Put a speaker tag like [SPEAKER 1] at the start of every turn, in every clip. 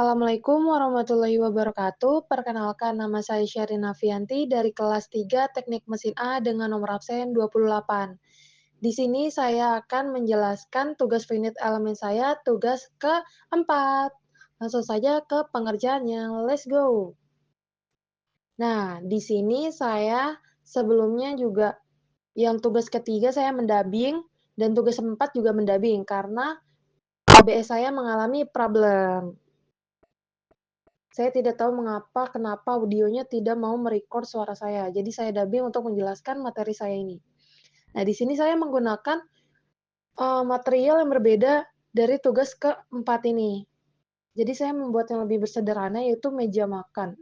[SPEAKER 1] Assalamualaikum warahmatullahi wabarakatuh. Perkenalkan, nama saya Sherina Fianti dari kelas 3 Teknik Mesin A dengan nomor absen 28. Di sini saya akan menjelaskan tugas finite elemen saya, tugas keempat. Langsung saja ke pengerjaannya. Let's go. Nah, di sini saya sebelumnya juga yang tugas ketiga saya mendubbing dan tugas keempat juga mendubbing karena OBS saya mengalami problem. Saya tidak tahu kenapa audionya tidak mau merekord suara saya. Jadi saya dubbing untuk menjelaskan materi saya ini. Nah, di sini saya menggunakan material yang berbeda dari tugas keempat ini. Jadi saya membuat yang lebih bersederhana, yaitu meja makan.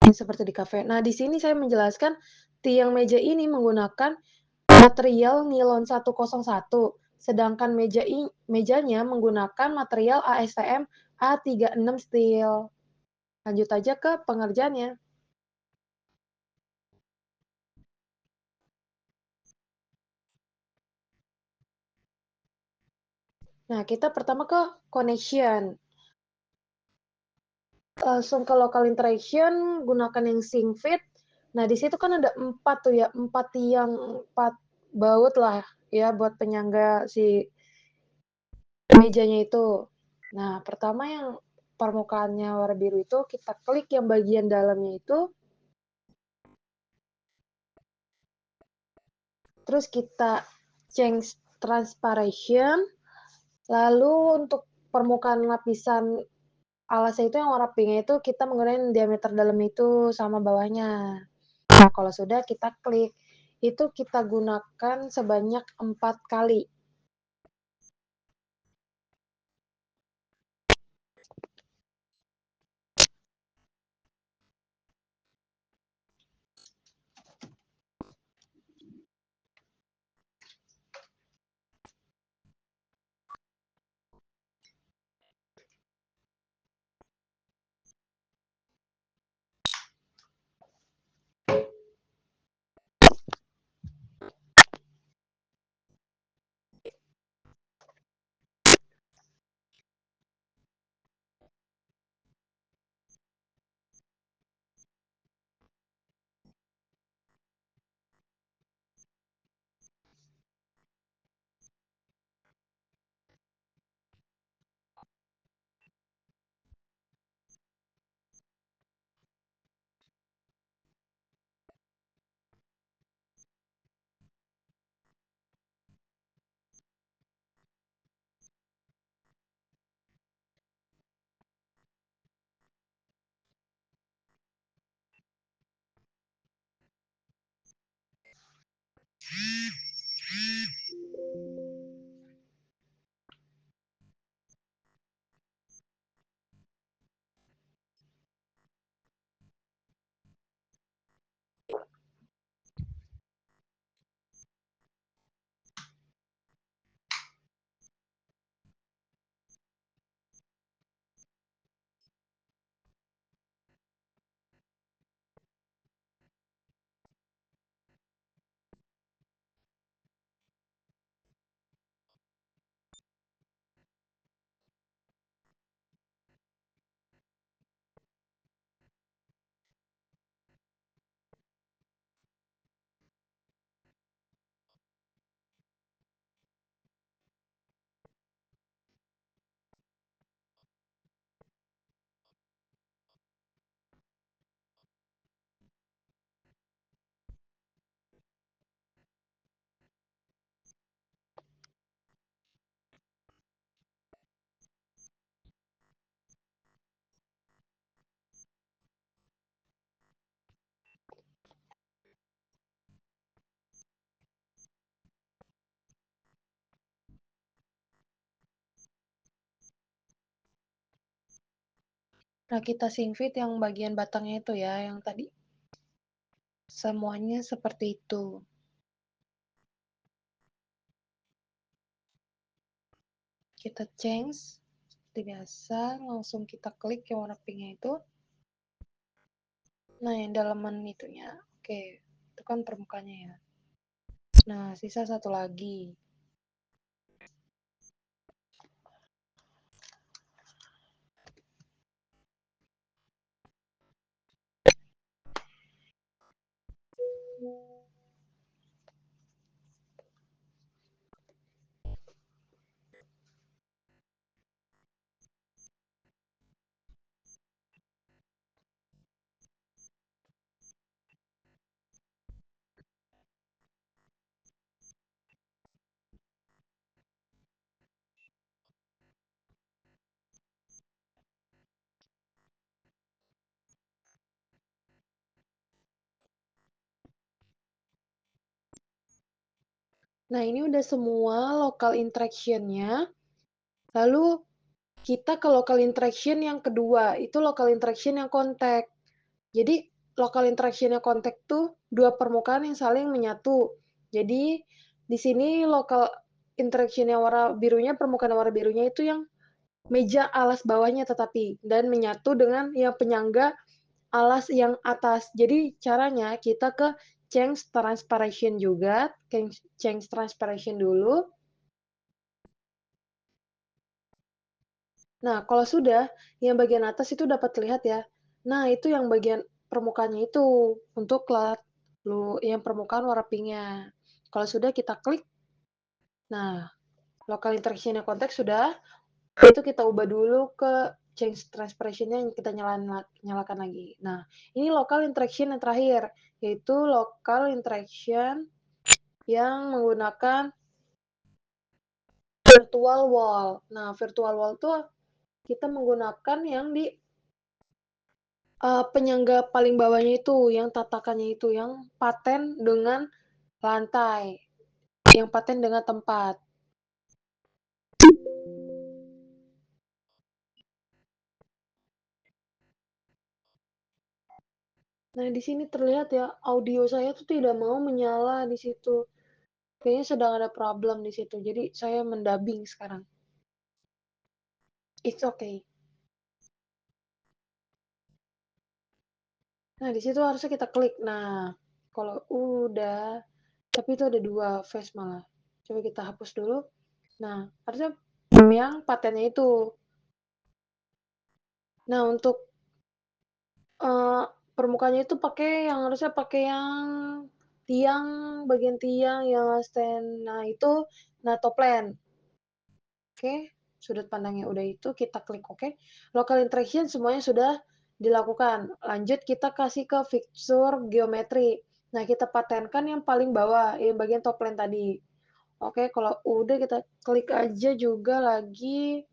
[SPEAKER 1] Seperti di kafe. Nah, di sini saya menjelaskan tiang meja ini menggunakan material nilon 101, sedangkan mejanya menggunakan material ASTM A36 steel. Lanjut aja ke pengerjaannya. Nah, kita pertama ke connection. Langsung ke local interaction, gunakan yang SyncFit. Nah, di situ kan ada 4 tuh ya, 4 tiang, 4 baut lah ya buat penyangga si mejanya itu. Nah, pertama yang permukaannya warna biru itu, kita klik yang bagian dalamnya itu. Terus kita change transparation. Lalu untuk permukaan lapisan alasnya itu yang warna pinknya itu kita menggunakan diameter dalam itu sama bawahnya. Nah, kalau sudah kita klik. Itu kita gunakan sebanyak 4 kali. Nah, kita SyncFit yang bagian batangnya itu ya, yang tadi. Semuanya seperti itu. Kita change seperti biasa, langsung kita klik yang warna pinknya itu. Nah, yang dalaman itunya. Oke, itu kan permukaannya ya. Nah, sisa satu lagi. Nah, ini udah semua local interaction-nya, lalu kita ke local interaction yang kedua, itu local interaction yang kontak. Jadi, local interaction yang kontak tuh 2 permukaan yang saling menyatu. Jadi, di sini local interaction yang warna birunya, permukaan warna birunya itu yang meja alas bawahnya tetapi, dan menyatu dengan yang penyangga alas yang atas. Jadi caranya kita ke change transparation juga, change transparation dulu. Nah, kalau sudah, yang bagian atas itu dapat terlihat ya. Nah, itu yang bagian permukaannya itu, untuk yang permukaan warna pink-nya. Kalau sudah kita klik, nah local interaction-nya konteks sudah, itu kita ubah dulu ke change transparation-nya yang kita nyalakan lagi. Nah, ini local interaction yang terakhir, yaitu local interaction yang menggunakan virtual wall. Nah, virtual wall tuh kita menggunakan yang di penyangga paling bawahnya itu, yang tatakannya itu, yang paten dengan lantai, yang paten dengan tempat. Nah, di sini terlihat ya, audio saya tuh tidak mau menyala di situ. Kayaknya sedang ada problem di situ, jadi saya mendubbing sekarang. It's okay. Nah, di situ harusnya kita klik. Nah, kalau udah, tapi itu ada 2 face malah. Coba kita hapus dulu. Nah, harusnya yang patennya itu. Nah, untuk permukaannya itu harusnya pakai yang tiang, bagian tiang yang stand, nah itu, nah toplen. Oke, sudut pandangnya udah itu, kita klik oke. Local interaction semuanya sudah dilakukan. Lanjut kita kasih ke fixture geometri. Nah, kita patenkan yang paling bawah, yang bagian toplen tadi. Oke, kalau udah kita klik aja juga lagi.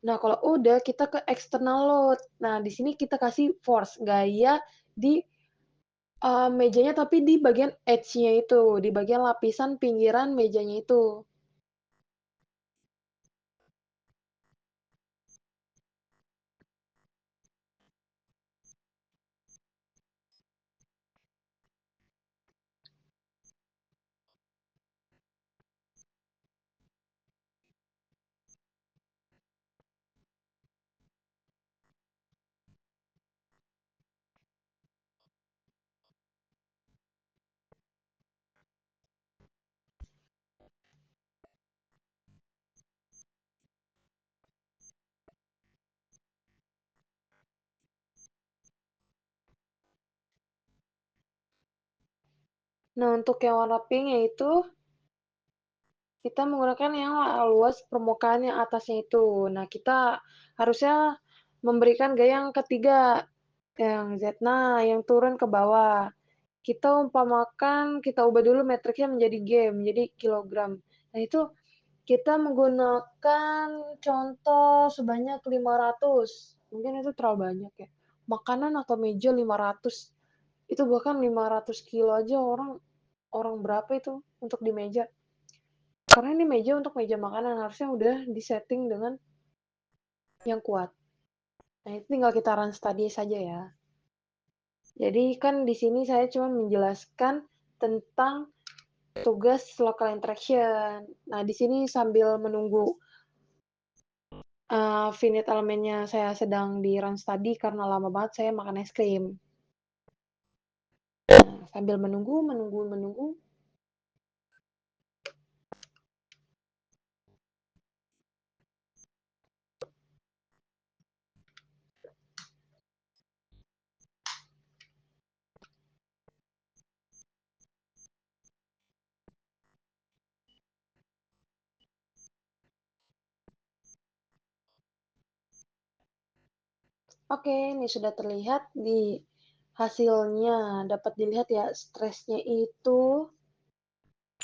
[SPEAKER 1] Nah, kalau udah kita ke external load. Nah, di sini kita kasih force gaya di mejanya tapi di bagian edge-nya itu, di bagian lapisan pinggiran mejanya itu. Nah, untuk yang warna pink yaitu kita menggunakan yang luas permukaan yang atasnya itu. Nah, kita harusnya memberikan gaya yang ketiga, yang Z. Nah, yang turun ke bawah. Kita umpamakan, kita ubah dulu metriknya menjadi G, menjadi kilogram. Nah, itu kita menggunakan contoh sebanyak 500. Mungkin itu terlalu banyak ya. Makanan atau meja 500. Itu bahkan 500 kilo aja orang orang berapa itu untuk di meja. Karena ini meja untuk meja makanan harusnya udah disetting dengan yang kuat. Nah, itu tinggal kita run study saja ya. Jadi kan di sini saya cuma menjelaskan tentang tugas local interaction. Nah, di sini sambil menunggu finite elemennya saya sedang di run study karena lama banget saya makan es krim. Nah, sambil menunggu. Oke, ini sudah terlihat di hasilnya. Dapat dilihat ya, stresnya itu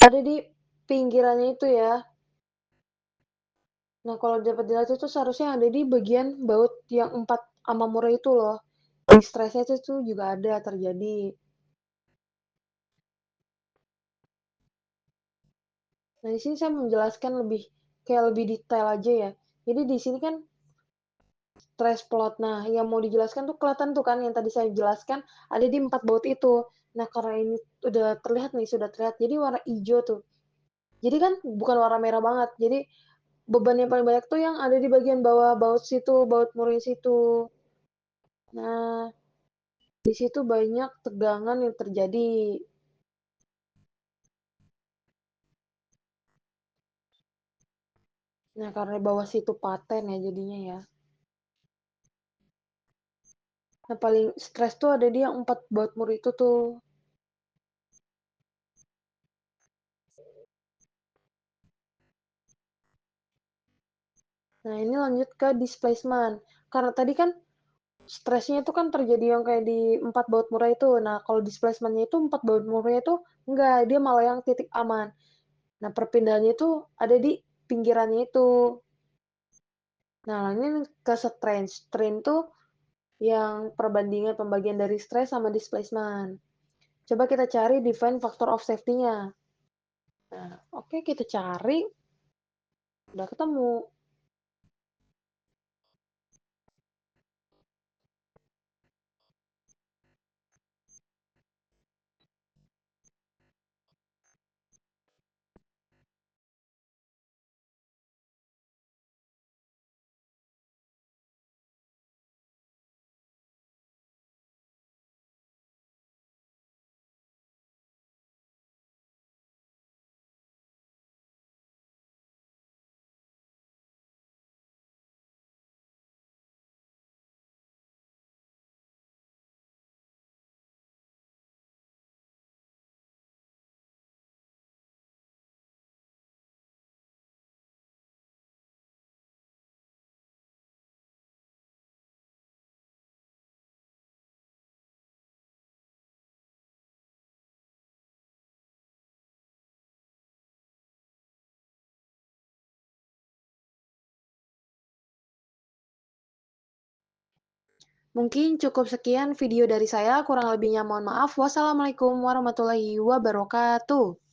[SPEAKER 1] ada di pinggirannya itu ya. Nah, kalau dapat dilihat itu seharusnya ada di bagian baut yang 4 Amamura itu loh. Di stresnya itu juga ada terjadi. Nah, di sini saya menjelaskan lebih detail aja ya. Jadi di sini kan stress plot. Nah, yang mau dijelaskan tuh kelihatan tuh kan yang tadi saya jelaskan ada di 4 baut itu. Nah, karena ini udah terlihat nih, sudah terlihat. Jadi warna ijo tuh. Jadi kan bukan warna merah banget. Jadi beban yang paling banyak tuh yang ada di bagian bawah baut situ, baut murin situ. Nah, di situ banyak tegangan yang terjadi. Nah, karena bawah situ paten ya jadinya ya. Nah, paling stres tuh ada di yang 4 baut mur itu tuh. Nah, ini lanjut ke displacement. Karena tadi kan stresnya itu kan terjadi yang kayak di 4 baut murah itu. Nah, kalau displacement-nya itu 4 baut murahnya itu enggak, dia malah yang titik aman. Nah, perpindahannya itu ada di pinggirannya itu. Nah, ini ke strain. Strain tuh yang perbandingan pembagian dari stres sama displacement. Coba kita cari define factor of safety-nya. Nah, oke kita cari, udah ketemu. Mungkin cukup sekian video dari saya, kurang lebihnya mohon maaf. Wassalamualaikum warahmatullahi wabarakatuh.